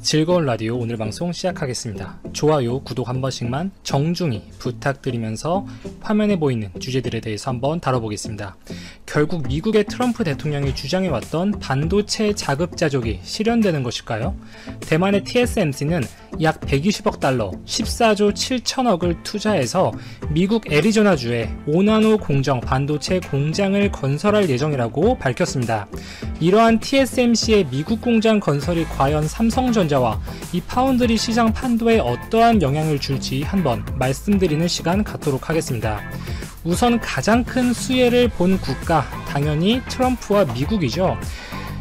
즐거운 라디오 오늘 방송 시작하겠습니다. 좋아요, 구독 한 번씩만 정중히 부탁드리면서 화면에 보이는 주제들에 대해서 한번 다뤄보겠습니다. 결국 미국의 트럼프 대통령이 주장해왔던 반도체 자급자족이 실현되는 것일까요? 대만의 TSMC는 약 120억 달러, 14조 7천억을 투자해서 미국 애리조나주에 5나노 공정 반도체 공장을 건설할 예정이라고 밝혔습니다. 이러한 TSMC의 미국 공장 건설이 과연 삼성전자와 이 파운드리 시장 판도에 어떠한 영향을 줄지 한번 말씀드리는 시간 갖도록 하겠습니다. 우선 가장 큰 수혜를 본 국가, 당연히 트럼프와 미국이죠.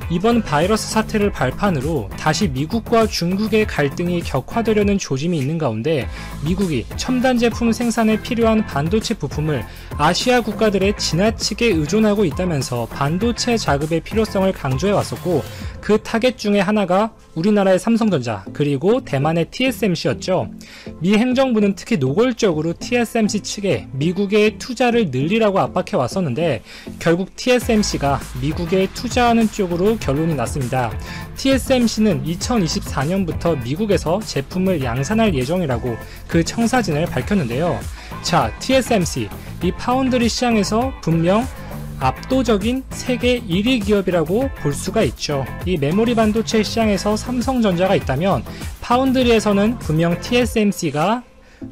이번 바이러스 사태를 발판으로 다시 미국과 중국의 갈등이 격화되려는 조짐이 있는 가운데 미국이 첨단 제품 생산에 필요한 반도체 부품을 아시아 국가들에 지나치게 의존하고 있다면서 반도체 자급의 필요성을 강조해 왔었고, 그 타겟 중에 하나가 우리나라의 삼성전자 그리고 대만의 TSMC였죠. 미 행정부는 특히 노골적으로 TSMC 측에 미국의 투자를 늘리라고 압박해 왔었는데 결국 TSMC가 미국에 투자하는 쪽으로 결론이 났습니다. TSMC는 2024년부터 미국에서 제품을 양산할 예정이라고 그 청사진을 밝혔는데요. 자, TSMC, 이 파운드리 시장에서 분명 압도적인 세계 1위 기업이라고 볼 수가 있죠. 이 메모리 반도체 시장에서 삼성전자가 있다면 파운드리에서는 분명 TSMC가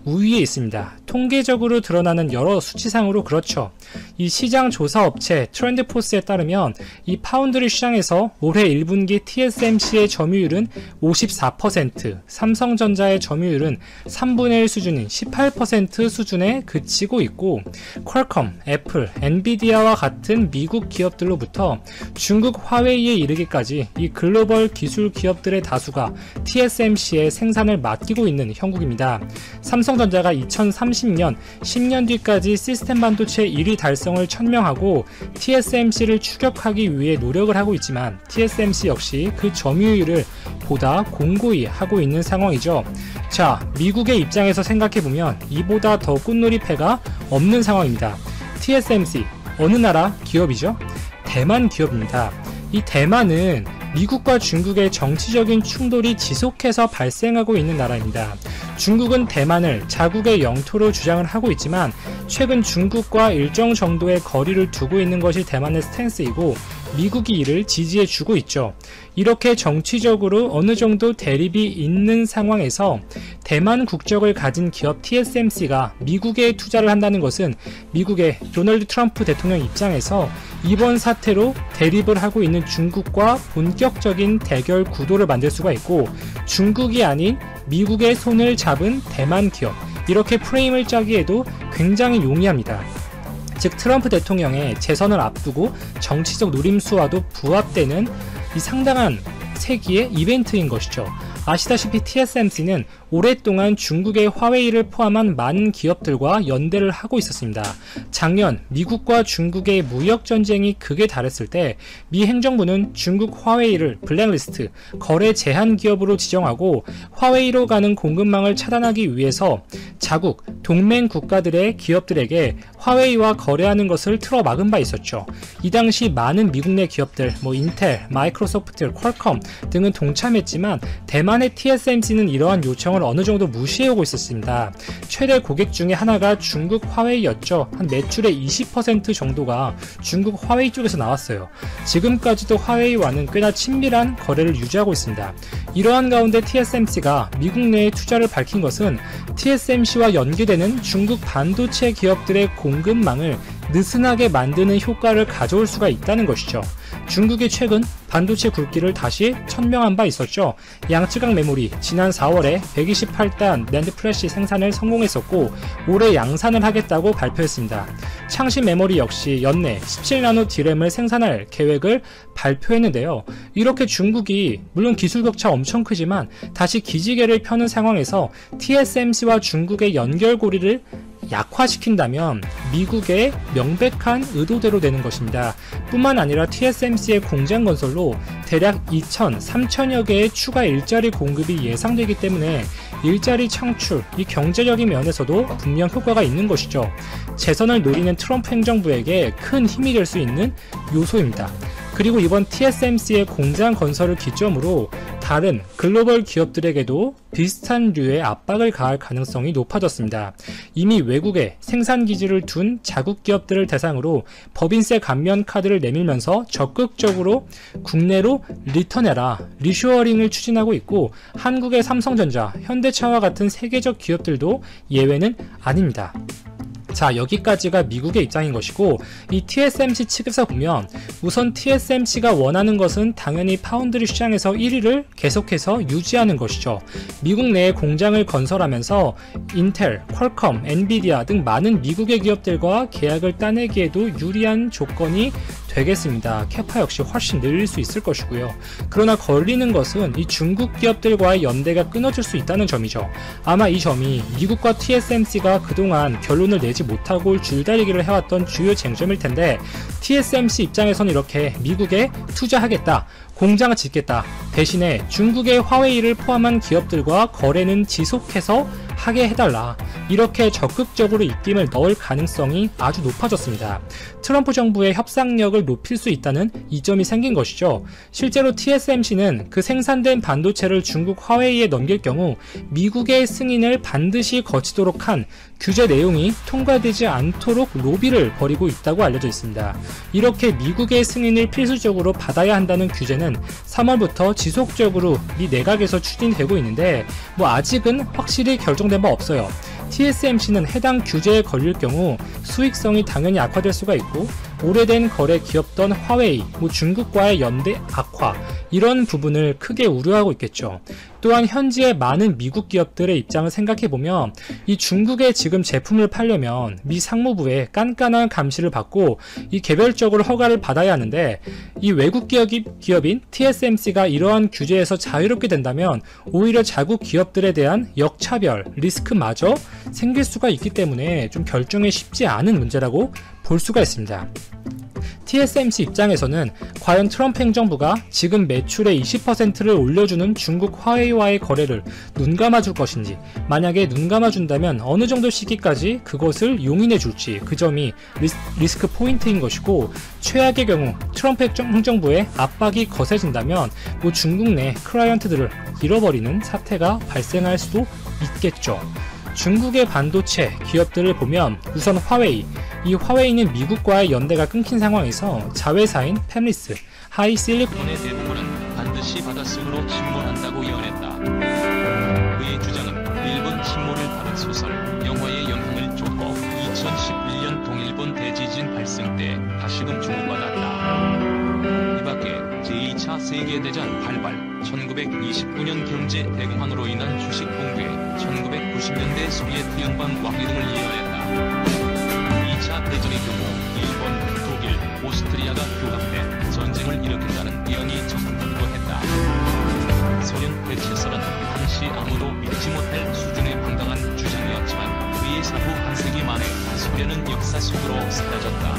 우위에 있습니다. 통계적으로 드러나는 여러 수치상으로 그렇죠. 이 시장 조사 업체 트렌드포스에 따르면 이 파운드리 시장에서 올해 1분기 TSMC의 점유율은 54%, 삼성전자의 점유율은 3분의 1 수준인 18% 수준에 그치고 있고, 퀄컴, 애플, 엔비디아와 같은 미국 기업들로부터 중국 화웨이에 이르기까지 이 글로벌 기술 기업들의 다수가 TSMC의 생산을 맡기고 있는 형국입니다. 삼성전자가 2030년 10년 뒤까지 시스템 반도체 1위 달성을 천명하고 TSMC를 추격하기 위해 노력을 하고 있지만 TSMC 역시 그 점유율을 보다 공고히 하고 있는 상황이죠. 자, 미국의 입장에서 생각해보면 이보다 더 꽃놀이패가 없는 상황입니다. TSMC, 어느 나라 기업이죠? 대만 기업입니다. 이 대만은 미국과 중국의 정치적인 충돌이 지속해서 발생하고 있는 나라입니다. 중국은 대만을 자국의 영토로 주장을 하고 있지만 최근 중국과 일정 정도의 거리를 두고 있는 것이 대만의 스탠스이고 미국이 이를 지지해주고 있죠. 이렇게 정치적으로 어느 정도 대립이 있는 상황에서 대만 국적을 가진 기업 TSMC가 미국에 투자를 한다는 것은 미국의 도널드 트럼프 대통령 입장에서 이번 사태로 대립을 하고 있는 중국과 본격적인 대결 구도를 만들 수가 있고, 중국이 아닌 미국의 손을 잡은 대만 기업, 이렇게 프레임을 짜기에도 굉장히 용이합니다. 즉 트럼프 대통령의 재선을 앞두고 정치적 노림수와도 부합되는 이 상당한 세기의 이벤트인 것이죠. 아시다시피 TSMC는 오랫동안 중국의 화웨이를 포함한 많은 기업들과 연대를 하고 있었습니다. 작년 미국과 중국의 무역 전쟁이 극에 달했을 때 미 행정부는 중국 화웨이를 블랙리스트, 거래 제한 기업으로 지정하고 화웨이로 가는 공급망을 차단하기 위해서 자국, 동맹 국가들의 기업들에게 화웨이와 거래하는 것을 틀어막은 바 있었죠. 이 당시 많은 미국 내 기업들, 인텔, 마이크로소프트, 퀄컴 등은 동참했지만 대만의 TSMC는 이러한 요청을 어느 정도 무시해오고 있었습니다. 최대 고객 중에 하나가 중국 화웨이였죠. 한 매출의 20% 정도가 중국 화웨이 쪽에서 나왔어요. 지금까지도 화웨이와는 꽤나 친밀한 거래를 유지하고 있습니다. 이러한 가운데 TSMC가 미국 내에 투자를 밝힌 것은 TSMC와 연계되는 중국 반도체 기업들의 공급망을 느슨하게 만드는 효과를 가져올 수가 있다는 것이죠. 중국이 최근 반도체 굵기를 다시 천명한 바 있었죠. 양측각 메모리 지난 4월에 128단 낸드 플래시 생산을 성공했었고 올해 양산을 하겠다고 발표했습니다. 창신 메모리 역시 연내 17나노 D램을 생산할 계획을 발표했는데요. 이렇게 중국이 물론 기술 격차 엄청 크지만 다시 기지개를 펴는 상황에서 TSMC와 중국의 연결고리를 약화시킨다면 미국의 명백한 의도대로 되는 것입니다. 뿐만 아니라 TSMC의 공장 건설로 대략 2,000, 3,000여 개의 추가 일자리 공급이 예상되기 때문에 일자리 창출, 이 경제적인 면에서도 분명 효과가 있는 것이죠. 재선을 노리는 트럼프 행정부에게 큰 힘이 될 수 있는 요소입니다. 그리고 이번 TSMC의 공장 건설을 기점으로 다른 글로벌 기업들에게도 비슷한 류의 압박을 가할 가능성이 높아졌습니다. 이미 외국에 생산기지를 둔 자국 기업들을 대상으로 법인세 감면 카드를 내밀면서 적극적으로 국내로 리턴해라, 리쇼어링을 추진하고 있고 한국의 삼성전자, 현대차와 같은 세계적 기업들도 예외는 아닙니다. 자, 여기까지가 미국의 입장인 것이고, 이 TSMC 측에서 보면 우선 TSMC가 원하는 것은 당연히 파운드리 시장에서 1위를 계속해서 유지하는 것이죠. 미국 내에 공장을 건설하면서 인텔, 퀄컴, 엔비디아 등 많은 미국의 기업들과 계약을 따내기에도 유리한 조건이 되겠습니다. 캐파 역시 훨씬 늘릴 수 있을 것이고요. 그러나 걸리는 것은 이 중국 기업들과의 연대가 끊어질 수 있다는 점이죠. 아마 이 점이 미국과 TSMC가 그동안 결론을 내지 못하고 줄다리기를 해왔던 주요 쟁점일 텐데, TSMC 입장에서는 이렇게 미국에 투자하겠다, 공장을 짓겠다, 대신에 중국의 화웨이를 포함한 기업들과 거래는 지속해서 하게 해달라, 이렇게 적극적으로 입김을 넣을 가능성이 아주 높아졌습니다. 트럼프 정부의 협상력을 높일 수 있다는 이점이 생긴 것이죠. 실제로 TSMC는 그 생산된 반도체를 중국 화웨이에 넘길 경우 미국의 승인을 반드시 거치도록 한 규제 내용이 통과되지 않도록 로비를 벌이고 있다고 알려져 있습니다. 이렇게 미국의 승인을 필수적으로 받아야 한다는 규제는 3월부터 지속적으로 미 내각에서 추진되고 있는데, 아직은 확실히 결정된 바 없어요. TSMC는 해당 규제에 걸릴 경우 수익성이 당연히 악화될 수가 있고, 오래된 거래 기업던 화웨이, 중국과의 연대 악화, 이런 부분을 크게 우려하고 있겠죠. 또한 현지의 많은 미국 기업들의 입장을 생각해보면 이 중국에 지금 제품을 팔려면 미 상무부의 깐깐한 감시를 받고 이 개별적으로 허가를 받아야 하는데, 이 외국 기업인 TSMC가 이러한 규제에서 자유롭게 된다면 오히려 자국 기업들에 대한 역차별 리스크마저 생길 수가 있기 때문에 좀 결정이 쉽지 않은 문제라고 볼 수가 있습니다. TSMC 입장에서는 과연 트럼프 행정부가 지금 매출의 20%를 올려주는 중국 화웨이와의 거래를 눈감아줄 것인지, 만약에 눈감아준다면 어느 정도 시기까지 그것을 용인해 줄지, 그 점이 리스크 포인트인 것이고, 최악의 경우 트럼프 행정부의 압박이 거세진다면 중국 내 클라이언트들을 잃어버리는 사태가 발생할 수도 있겠죠. 중국의 반도체 기업들을 보면 우선 화웨이, 이 화웨이는 미국과의 연대가 끊긴 상황에서 자회사인 팹리스, 하이실리콘의 대부분은 반드시 바닷속으로 침몰한다고 예언했다. 그의 주장은 일본 침몰을 다룬 소설, 영화에 영향을 줬고 2011년 동일본 대지진 발생 때 다시금 주목받았다. 이 밖에 제2차 세계대전 발발, 1929년 경제 대공황으로 인한 주식 붕괴, 1990년대 소비에트 연방 와해 등을 예언했다. 2차 대전의 경우 일본, 독일, 오스트리아가 교합해 전쟁을 일으킨다는 예언이 적용되기도 했다. 소련 대체설은 당시 아무도 믿지 못할 수준의 황당한 주장이었지만 그의 사후 한 세기 만에 소련은 역사 속으로 사라졌다.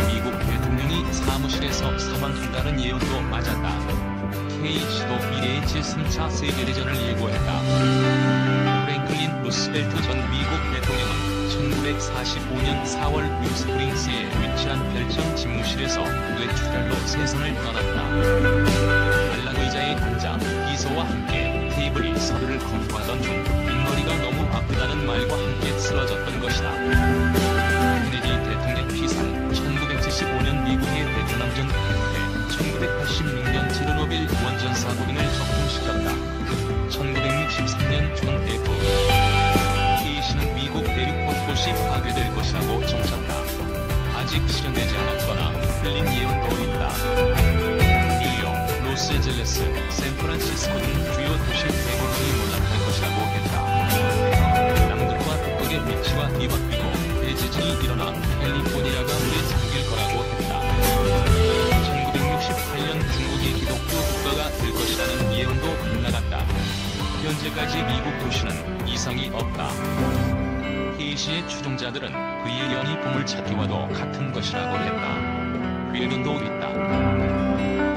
미국 대통령이 사무실에서 사망한다는 예언도 맞았다. K씨도 미래의 제3차 세계대전을 예고했다. 프랭클린 루스벨트 전 미국 대통령은 1945년 4월 뉴스프링스에 위치한 별점 집무실에서 뇌출혈로 세상을 떠났다. 안락 의자에 앉아 비서와 함께 테이블이 서류를 검토하던 중 뒷머리가 너무 아프다는 말과 함께 쓰러졌던 것이다. 케네디 대통령 피살, 1975년 미국의 베트남전 후에 1986년 체르노빌 원전 사고 등을 적중시켰다. 1963년 존 F. K씨는 미국 대륙 곳곳이 파괴될 것이라고 점쳤다. 아직 실현되지 않았거나 틀린 예언도 있다. 뉴욕, 로스앤젤레스, 샌프란시스코 등 주요 도시 대부분이 몰락할 것이라고 했다. 남극과 북극의 위치가 뒤바뀌고 대지진이 일어나 캘리포니아가 물에 잠길 거라고 했다. 1968년 중국이 기독교 국가가 될 것이라는 예언도 빗나갔다. 현재까지 미국 도시는 이상이 없다. K씨의 추종자들은 그의 예언이 보물찾기와도 같은 것이라고 했다. 괴론도 있다.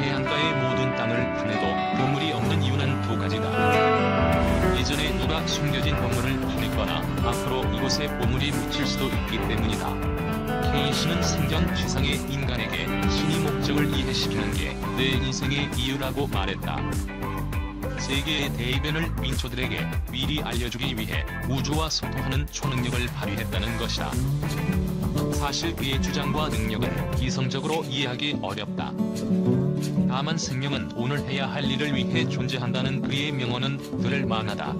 해안가의 모든 땅을 파내도 보물이 없는 이유는 두 가지다. 예전에 누가 숨겨진 보물을 파냈거나 앞으로 이곳에 보물이 묻힐 수도 있기 때문이다. K씨는 생전 지상의 인간에게 신의 목적을 이해시키는 게 내 인생의 이유라고 말했다. 세계의 대변을 민초들에게 미리 알려주기 위해 우주와 소통하는 초능력을 발휘했다는 것이다. 사실 그의 주장과 능력은 이성적으로 이해하기 어렵다. 다만 생명은 오늘 해야 할 일을 위해 존재한다는 그의 명언은 들을 만하다.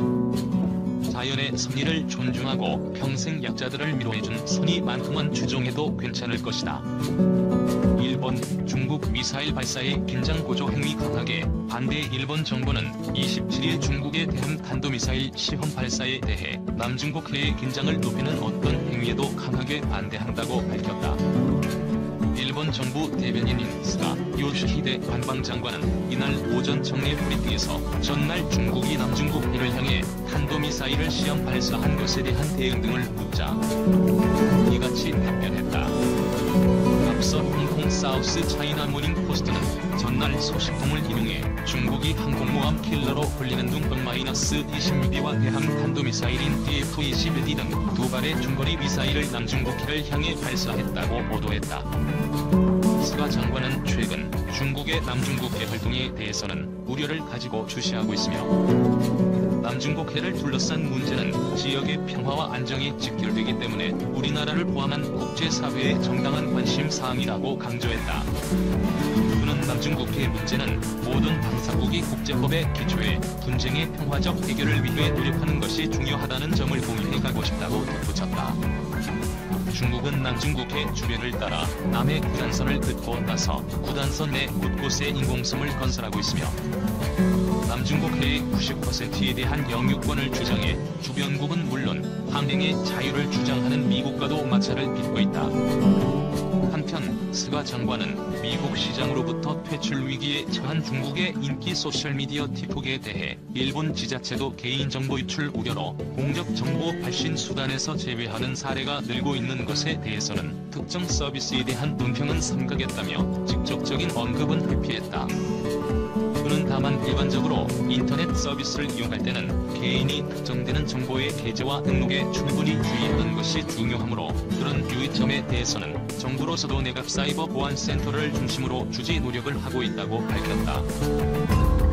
자연의 섭리를 존중하고 평생 약자들을 위로해준 선의만큼은 추종해도 괜찮을 것이다. 일본, 중국 미사일 발사의 긴장 고조 행위 강하게 반대. 일본 정부는 27일 중국의 대함 탄도미사일 시험 발사에 대해 남중국해의 긴장을 높이는 어떤 행위에도 강하게 반대한다고 밝혔다. 일본 정부 대변인인 스가 요시히데 관방장관은 이날 오전 정례 브리핑에서 전날 중국이 남중국해를 향해 탄도미사일을 시험 발사한 것에 대한 대응 등을 묻자 이같이 답변했다. 앞서 홍콩 사우스 차이나 모닝 포스트는 전날 소식통을 인용해 중국이 항공모함 킬러로 불리는 둥-26와 대함 탄도미사일인 DF-21D 등 두 발의 중거리 미사일을 남중국해를 향해 발사했다고 보도했다. 스가 장관은 최근 중국의 남중국해 활동에 대해서는 우려를 가지고 주시하고 있으며 남중국해를 둘러싼 문제는 지역의 평화와 안정이 직결되기 때문에 우리나라를 포함한 국제사회의 정당한 관심사항이라고 강조했다. 그는 남중국해 문제는 모든 당사국이 국제법에 기초해 분쟁의 평화적 해결을 위해 노력하는 것이 중요하다는 점을 공유해가고 싶다고 덧붙였다. 중국은 남중국해 주변을 따라 남해 구단선을 긋고 나서 구단선 내 곳곳에 인공섬을 건설하고 있으며 남중국해의 90%에 대한 영유권을 주장해 주변국은 물론 항행의 자유를 주장하는 미국과도 마찰을 빚고 있다. 한편 스가 장관은 미국 시장으로부터 퇴출 위기에 처한 중국의 인기 소셜미디어 틱톡에 대해 일본 지자체도 개인정보 유출 우려로 공적 정보 발신 수단에서 제외하는 사례가 늘고 있는 것에 대해서는 특정 서비스에 대한 논평은 삼가겠다며 직접적인 언급은 회피했다. 그는 다만 일반적으로 인터넷 서비스를 이용할 때는 개인이 특정되는 정보의 게재와 등록에 충분히 주의하는 것이 중요하므로 그런 유의점에 대해서는 정부로서도 내각 사이버 보안 센터를 중심으로 주지 노력을 하고 있다고 밝혔다.